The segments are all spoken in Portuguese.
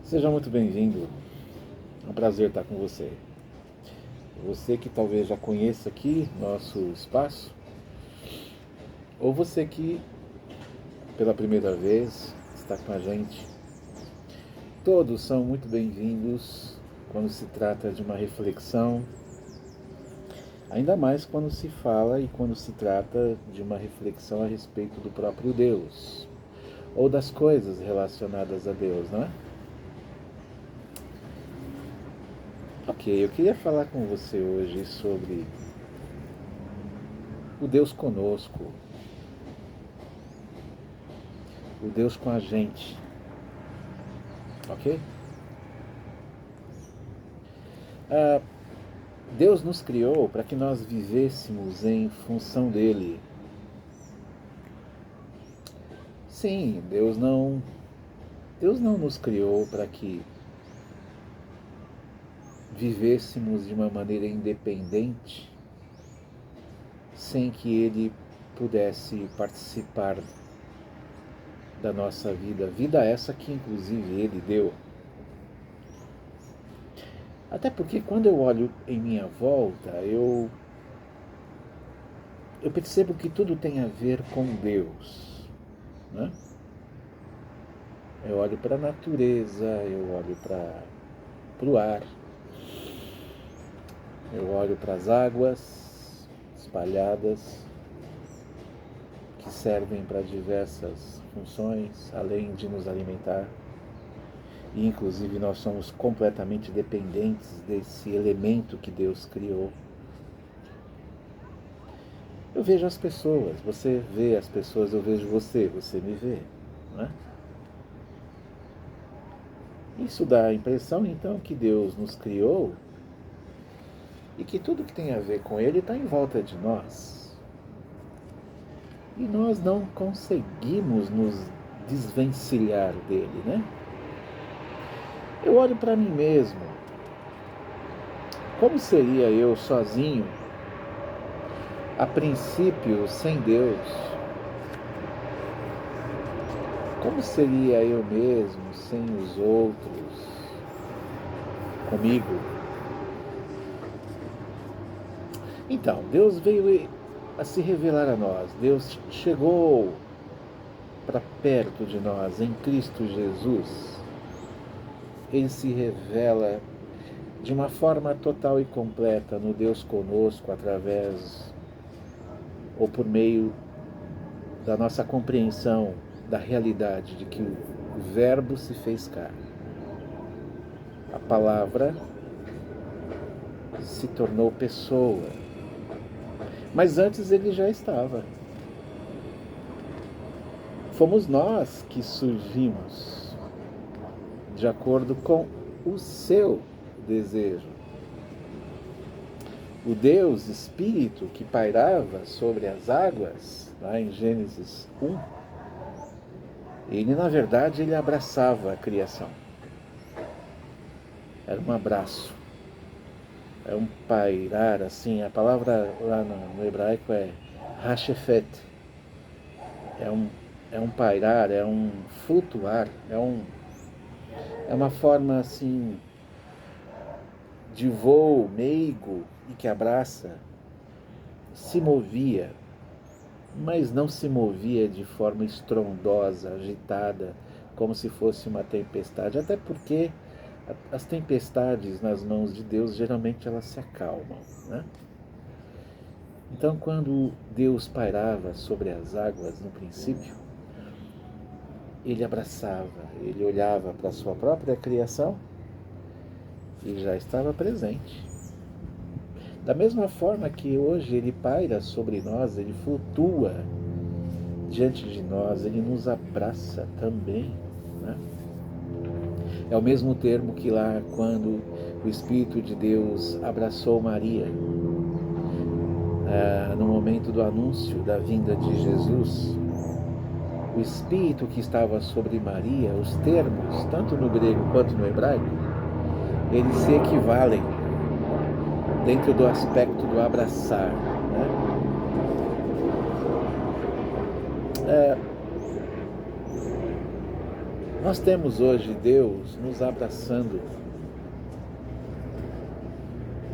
Seja muito bem-vindo. É um prazer estar com você. Você que talvez já conheça aqui nosso espaço, ou você que pela primeira vez está com a gente. Todos são muito bem-vindos quando se trata de uma reflexão, ainda mais quando se fala e quando se trata de uma reflexão a respeito do próprio Deus, ou das coisas relacionadas a Deus, não é? Ok, eu queria falar com você hoje sobre o Deus conosco, o Deus com a gente, ok? Deus nos criou para que nós vivêssemos em função dele. Sim, Deus não nos criou para que vivêssemos de uma maneira independente, sem que Ele pudesse participar da nossa vida. Vida essa que inclusive Ele deu. Até porque quando eu olho em minha volta, eu percebo que tudo tem a ver com Deus, né? Eu olho para a natureza, eu olho para o ar, eu olho para as águas espalhadas, que servem para diversas funções, além de nos alimentar. E inclusive nós somos completamente dependentes desse elemento que Deus criou. Eu vejo as pessoas, você vê as pessoas, eu vejo você, você me vê, não é? Isso dá a impressão então que Deus nos criou e que tudo que tem a ver com Ele está em volta de nós. E nós não conseguimos nos desvencilhar dele, né? Eu olho para mim mesmo. Como seria eu sozinho, a princípio, sem Deus? Como seria eu mesmo sem os outros, comigo? Então, Deus veio a se revelar a nós. Deus chegou para perto de nós em Cristo Jesus. Ele se revela de uma forma total e completa no Deus conosco, através ou por meio da nossa compreensão da realidade de que o Verbo se fez carne. A palavra se tornou pessoa. Mas antes ele já estava. Fomos nós que surgimos de acordo com o seu desejo. O Deus Espírito que pairava sobre as águas, lá em Gênesis 1, ele na verdade ele abraçava a criação. Era um abraço. É um pairar, assim, a palavra lá no hebraico é hashefet. É um pairar, é um flutuar, é uma forma assim de voo meigo e que abraça. Se movia, mas não se movia de forma estrondosa, agitada, como se fosse uma tempestade, até porque as tempestades nas mãos de Deus geralmente elas se acalmam, né? Então, quando Deus pairava sobre as águas no princípio, ele abraçava, ele olhava para a sua própria criação e já estava presente. Da mesma forma que hoje ele paira sobre nós, ele flutua diante de nós, ele nos abraça também, né? É o mesmo termo que lá quando o Espírito de Deus abraçou Maria, no momento do anúncio da vinda de Jesus, o Espírito que estava sobre Maria, os termos, tanto no grego quanto no hebraico, eles se equivalem dentro do aspecto do abraçar, né? Nós temos hoje Deus nos abraçando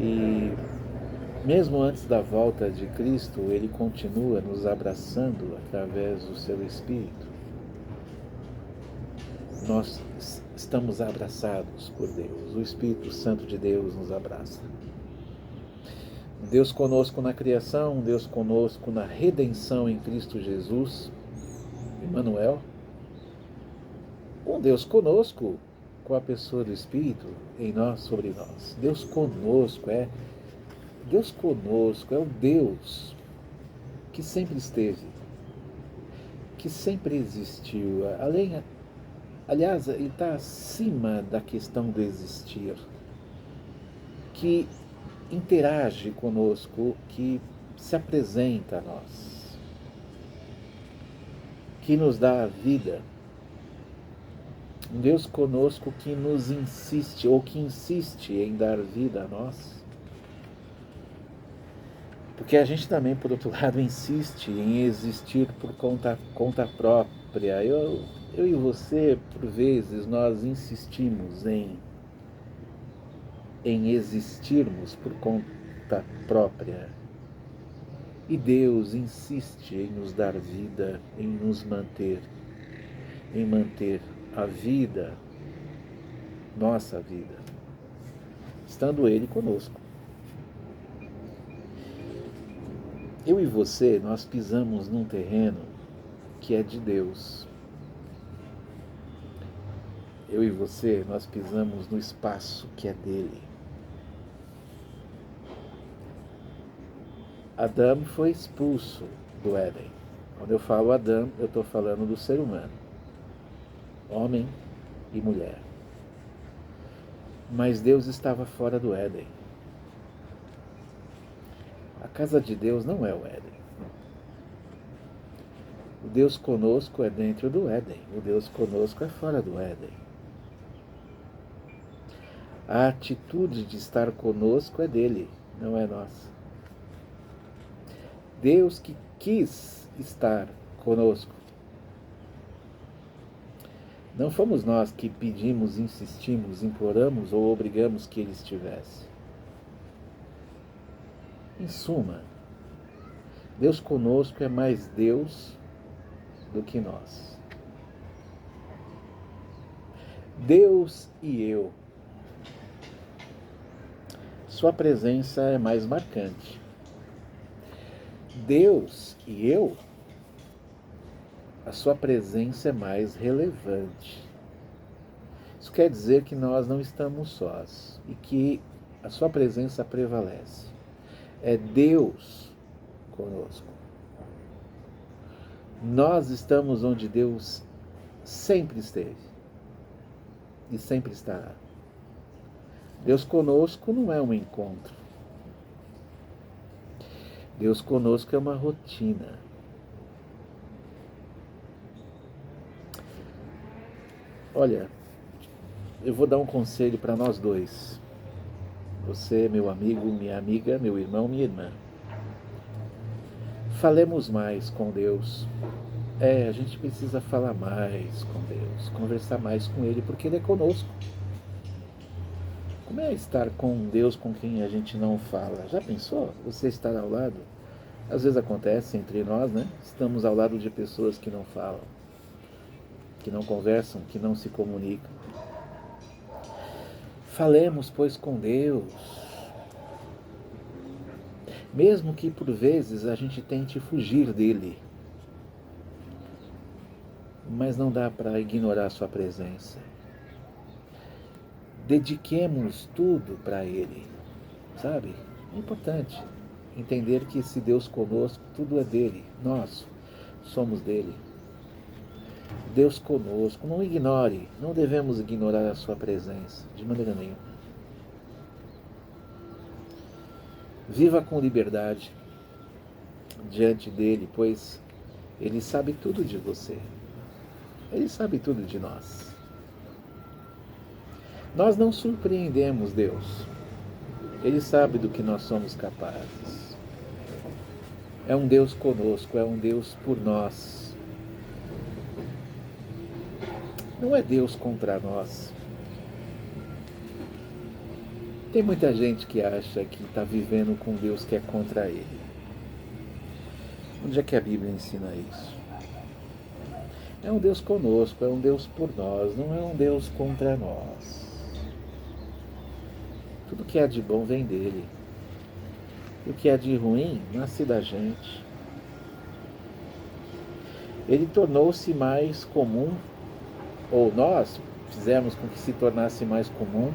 e mesmo antes da volta de Cristo, Ele continua nos abraçando através do seu Espírito. Nós estamos abraçados por Deus, o Espírito Santo de Deus nos abraça. Deus conosco na criação, Deus conosco na redenção em Cristo Jesus, Emmanuel. Deus conosco com a pessoa do Espírito em nós, sobre nós. Deus conosco é o Deus que sempre esteve, que sempre existiu. Aliás, Ele está acima da questão do existir, que interage conosco, que se apresenta a nós, que nos dá a vida. Um Deus conosco que nos insiste, ou que insiste em dar vida a nós. Porque a gente também, por outro lado, insiste em existir por conta própria. Eu e você, por vezes, nós insistimos em existirmos por conta própria. E Deus insiste em nos dar vida, em nos manter, em manter a vida, nossa vida, estando Ele conosco. Eu e você, nós pisamos num terreno que é de Deus. Eu e você, nós pisamos no espaço que é dele. Adão foi expulso do Éden. Quando eu falo Adão, eu estou falando do ser humano, homem e mulher. Mas Deus estava fora do Éden. A casa de Deus não é o Éden. O Deus conosco é dentro do Éden. O Deus conosco é fora do Éden. A atitude de estar conosco é dele, não é nossa. Deus que quis estar conosco. Não fomos nós que pedimos, insistimos, imploramos ou obrigamos que ele estivesse. Em suma, Deus conosco é mais Deus do que nós. Deus e eu. Sua presença é mais marcante. Deus e eu, a sua presença é mais relevante. Isso quer dizer que nós não estamos sós e que a sua presença prevalece. É Deus conosco. Nós estamos onde Deus sempre esteve e sempre estará. Deus conosco não é um encontro. Deus conosco é uma rotina. Olha, eu vou dar um conselho para nós dois. Você, meu amigo, minha amiga, meu irmão, minha irmã. Falemos mais com Deus. A gente precisa falar mais com Deus, conversar mais com Ele, porque Ele é conosco. Como é estar com Deus com quem a gente não fala? Já pensou? Você estar ao lado? Às vezes acontece entre nós, né? Estamos ao lado de pessoas que não falam, que não conversam, que não se comunicam. Falemos, pois, com Deus. Mesmo que por vezes a gente tente fugir dele. Mas não dá para ignorar a sua presença. Dediquemos tudo para Ele, sabe? É importante entender que esse Deus conosco, tudo é dele, nós somos dele. Deus conosco, não ignore, não devemos ignorar a sua presença, de maneira nenhuma. Viva com liberdade diante dele, pois ele sabe tudo de você, ele sabe tudo de nós. Nós não surpreendemos Deus. Ele sabe do que nós somos capazes. É um Deus conosco, é um Deus por nós. Não é Deus contra nós. Tem muita gente que acha que está vivendo com Deus que é contra ele. Onde é que a Bíblia ensina isso? É um Deus conosco, é um Deus por nós, não é um Deus contra nós. Tudo que há de bom vem dele. O que há de ruim nasce da gente. Ele tornou-se mais comum, ou nós fizemos com que se tornasse mais comum,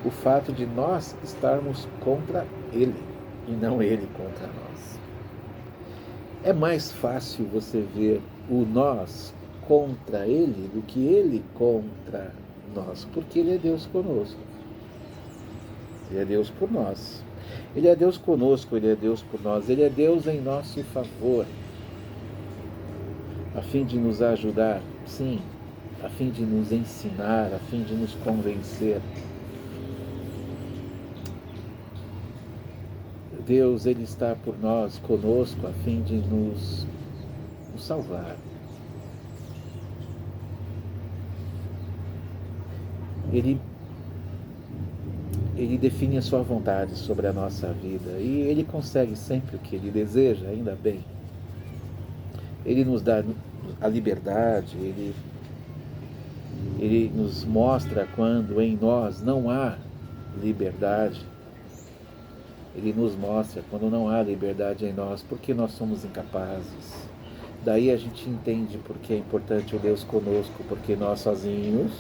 o fato de nós estarmos contra ele e não ele contra nós. É mais fácil você ver o nós contra ele do que ele contra nós, porque ele é Deus conosco. Ele é Deus por nós. Ele é Deus conosco, ele é Deus por nós. Ele é Deus em nosso favor, a fim de nos ajudar, sim, a fim de nos ensinar, a fim de nos convencer. Deus, ele está por nós, conosco, a fim de nos salvar. Ele define a sua vontade sobre a nossa vida e ele consegue sempre o que ele deseja, ainda bem. Ele nos dá a liberdade, ele nos mostra quando em nós não há liberdade. Ele nos mostra quando não há liberdade em nós, porque nós somos incapazes. Daí a gente entende porque é importante o Deus conosco, porque nós sozinhos.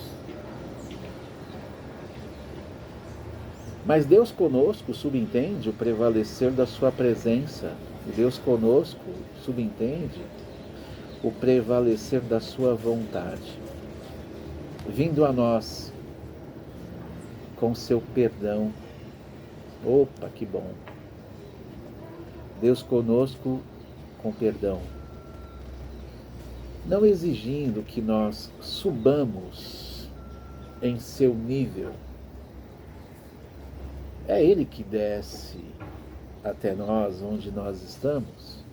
Mas Deus conosco subentende o prevalecer da sua presença. Deus conosco subentende o prevalecer da sua vontade, vindo a nós com seu perdão. Opa, que bom! Deus conosco com perdão, não exigindo que nós subamos em seu nível. É Ele que desce até nós, onde nós estamos,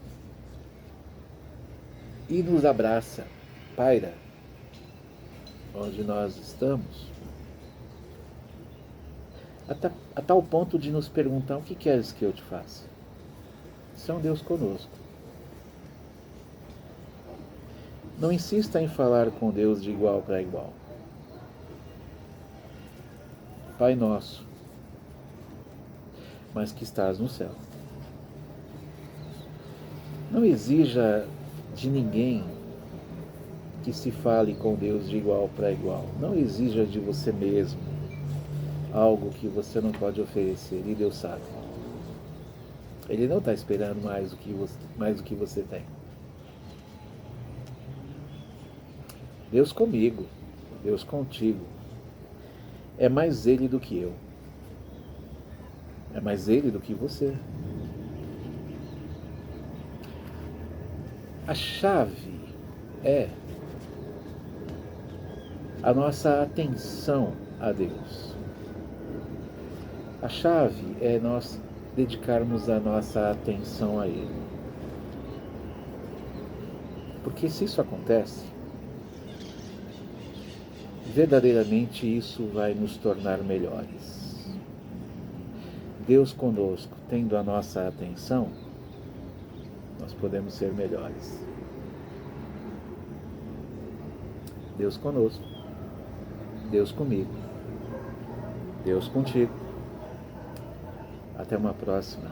e nos abraça, paira, onde nós estamos, a tal ponto de nos perguntar: o que queres que eu te faça? Isso é um Deus conosco. Não insista em falar com Deus de igual para igual. Pai nosso, mas que estás no céu. Não exija de ninguém que se fale com Deus de igual para igual. Não exija de você mesmo algo que você não pode oferecer, e Deus sabe. Ele não está esperando mais do que você tem. Deus comigo, Deus contigo. É mais Ele do que eu. É mais Ele do que você. A chave é a nossa atenção a Deus. A chave é nós dedicarmos a nossa atenção a Ele. Porque se isso acontece, verdadeiramente isso vai nos tornar melhores. Deus conosco, tendo a nossa atenção, nós podemos ser melhores. Deus conosco, Deus comigo, Deus contigo. Até uma próxima.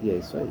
E é isso aí.